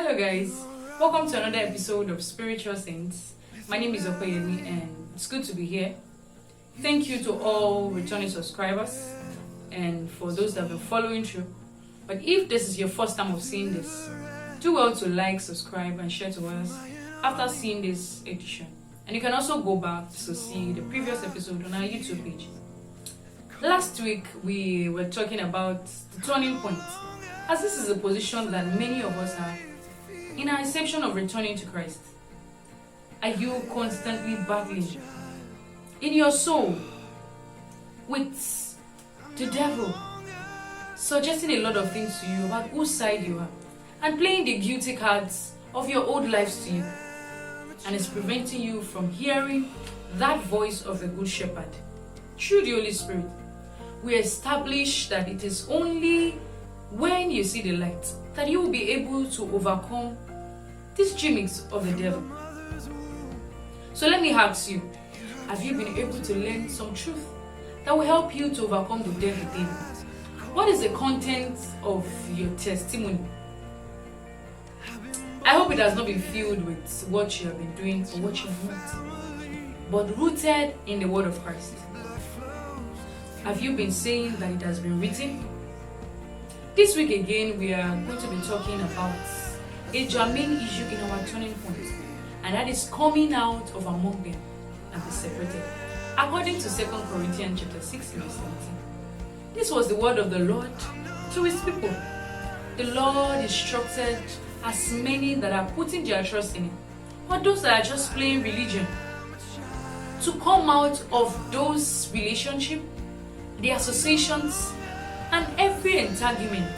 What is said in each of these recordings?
Hello guys, welcome to another episode of Spiritual Saints. My name is Okoyemi and it's good to be here. Thank you to all returning subscribers and for those that have been following through. But if this is your first time of seeing this, do well to like, subscribe and share to others after seeing this edition. And you can also go back to see the previous episode on our YouTube page. Last week we were talking about the turning point, as this is a position that many of us are in our inception of returning to Christ. Are you constantly battling in your soul with the devil, suggesting a lot of things to you about whose side you are, and playing the guilty cards of your old lives to you, and it's preventing you from hearing that voice of the Good Shepherd through the Holy Spirit? We establish that it is only when you see the light that you will be able to overcome these gimmicks of the devil. So let me ask you, have you been able to learn some truth that will help you to overcome the devil within? What is the content of your testimony? I hope it has not been filled with what you have been doing or what you have not, but rooted in the word of Christ. Have you been saying that it has been written? This week again, we are going to be talking about a germane issue in our turning point, and that is coming out of among them and be separated. According to 2 Corinthians chapter 6, verse 17. This was the word of the Lord to his people. The Lord instructed as many that are putting their trust in him, or those that are just playing religion, to come out of those relationships, the associations, and every entanglement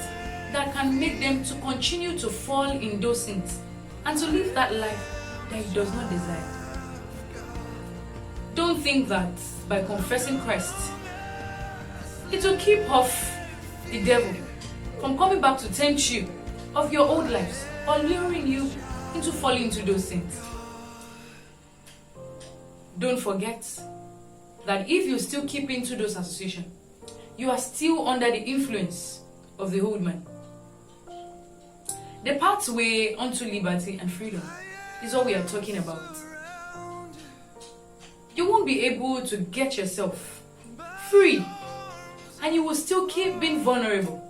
that can make them to continue to fall in those sins and to live that life that he does not desire. Don't think that by confessing Christ, it will keep off the devil from coming back to tempt you of your old lives or luring you into falling into those sins. Don't forget that if you still keep into those associations, you are still under the influence of the old man. The pathway unto liberty and freedom is what we are talking about. You won't be able to get yourself free, and you will still keep being vulnerable,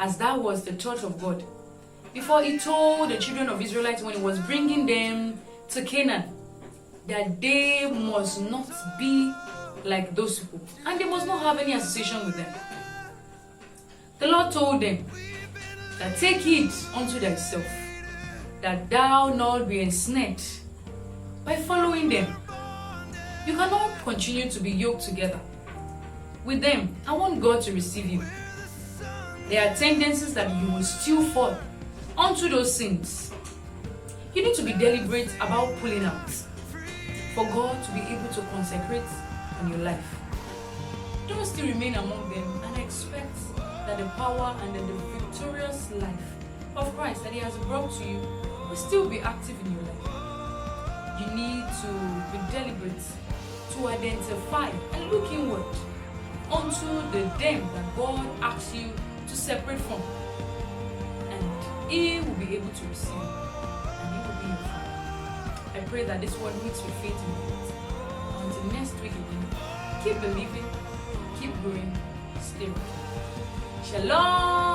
as that was the thought of God before he told the children of Israelites when he was bringing them to Canaan that they must not be like those people, and they must not have any association with them. The Lord told them that take heed unto thyself, that thou not be ensnared by following them. You cannot continue to be yoked together with them and want God to receive you. There are tendencies that you will still fall onto those sins. You need to be deliberate about pulling out for God to be able to consecrate in your life. Don't still remain among them and expect that the power and the victorious life of Christ that he has brought to you will still be active in your life. You need to be deliberate to identify and look inward unto the them that God asks you to separate from, and he will be able to receive and he will be your Father. I pray that this word meets with faith in you. Until next week again, keep believing, keep growing, stay with me. Shalom.